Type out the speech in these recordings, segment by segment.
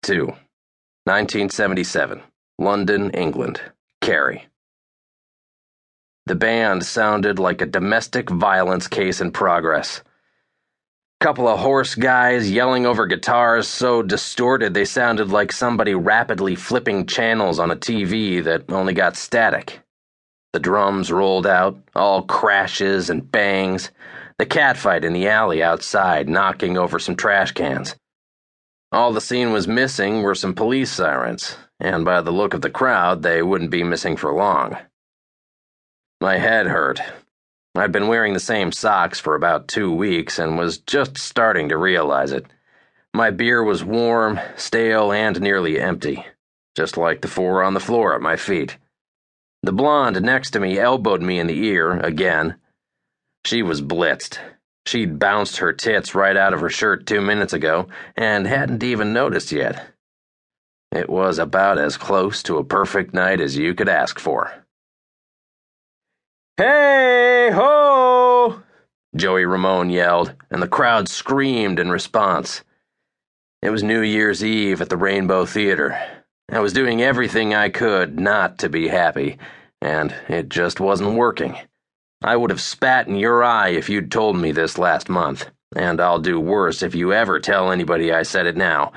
2. 1977. London, England. Carey. The band sounded like a domestic violence case in progress. Couple of hoarse guys yelling over guitars so distorted they sounded like somebody rapidly flipping channels on a TV that only got static. The drums rolled out, all crashes and bangs, the catfight in the alley outside knocking over some trash cans. All the scene was missing were some police sirens, and by the look of the crowd, they wouldn't be missing for long. My head hurt. I'd been wearing the same socks for about 2 weeks and was just starting to realize it. My beer was warm, stale, and nearly empty, just like the 4 on the floor at my feet. The blonde next to me elbowed me in the ear again. She was blitzed. She'd bounced her tits right out of her shirt 2 minutes ago and hadn't even noticed yet. It was about as close to a perfect night as you could ask for. "Hey ho!" Joey Ramone yelled, and the crowd screamed in response. It was New Year's Eve at the Rainbow Theater. I was doing everything I could not to be happy, and it just wasn't working. I would have spat in your eye if you'd told me this last month, and I'll do worse if you ever tell anybody I said it now.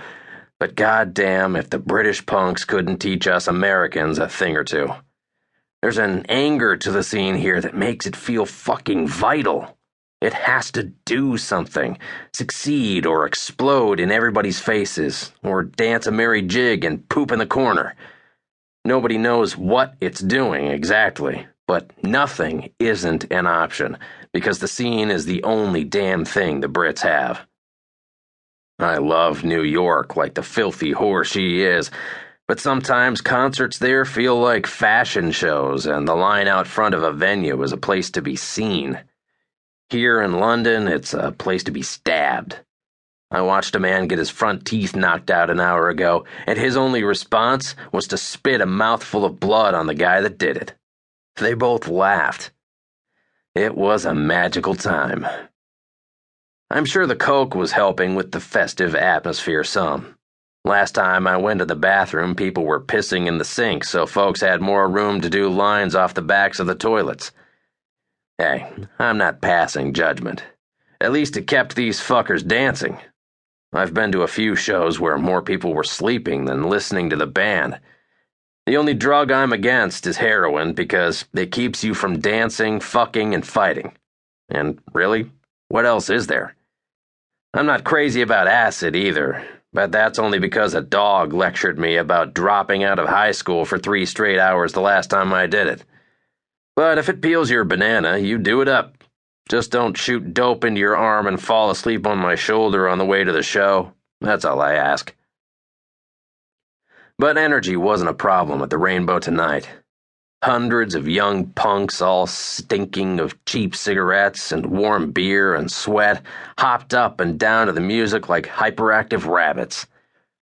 But goddamn if the British punks couldn't teach us Americans a thing or two. There's an anger to the scene here that makes it feel fucking vital. It has to do something, succeed or explode in everybody's faces, or dance a merry jig and poop in the corner. Nobody knows what it's doing exactly, but nothing isn't an option, because the scene is the only damn thing the Brits have. I love New York like the filthy whore she is, but sometimes concerts there feel like fashion shows, and the line out front of a venue is a place to be seen. Here in London, it's a place to be stabbed. I watched a man get his front teeth knocked out an hour ago, and his only response was to spit a mouthful of blood on the guy that did it. They both laughed. It was a magical time. I'm sure the coke was helping with the festive atmosphere some. Last time I went to the bathroom, people were pissing in the sink, so folks had more room to do lines off the backs of the toilets. Hey, I'm not passing judgment. At least it kept these fuckers dancing. I've been to a few shows where more people were sleeping than listening to the band. The only drug I'm against is heroin because it keeps you from dancing, fucking, and fighting. And really, what else is there? I'm not crazy about acid either, but that's only because a dog lectured me about dropping out of high school for 3 straight hours the last time I did it. But if it peels your banana, you do it up. Just don't shoot dope into your arm and fall asleep on my shoulder on the way to the show. That's all I ask. But energy wasn't a problem at the Rainbow tonight. Hundreds of young punks, all stinking of cheap cigarettes and warm beer and sweat, hopped up and down to the music like hyperactive rabbits.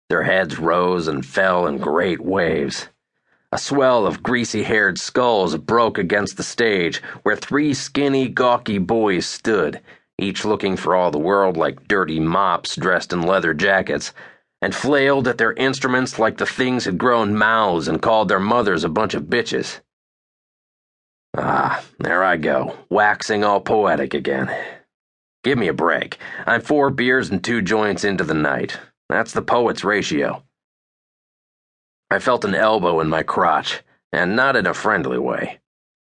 Their heads rose and fell in great waves. A swell of greasy-haired skulls broke against the stage, where 3 skinny, gawky boys stood, each looking for all the world like dirty mops dressed in leather jackets, and flailed at their instruments like the things had grown mouths and called their mothers a bunch of bitches. Ah, there I go, waxing all poetic again. Give me a break. I'm 4 beers and 2 joints into the night. That's the poet's ratio. I felt an elbow in my crotch, and not in a friendly way.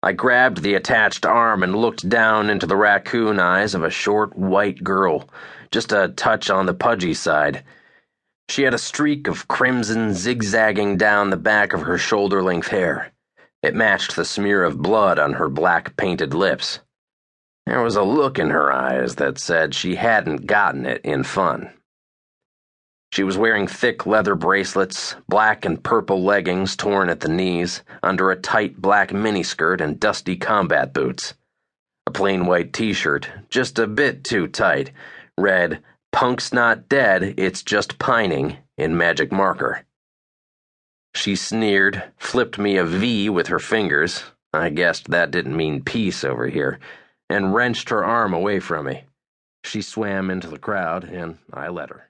I grabbed the attached arm and looked down into the raccoon eyes of a short, white girl, just a touch on the pudgy side. She had a streak of crimson zigzagging down the back of her shoulder-length hair. It matched the smear of blood on her black painted lips. There was a look in her eyes that said she hadn't gotten it in fun. She was wearing thick leather bracelets, black and purple leggings torn at the knees, under a tight black miniskirt and dusty combat boots. A plain white t-shirt, just a bit too tight, read, "Punk's not dead, it's just pining," in magic marker. She sneered, flipped me a V with her fingers, I guessed that didn't mean peace over here, and wrenched her arm away from me. She swam into the crowd, and I let her.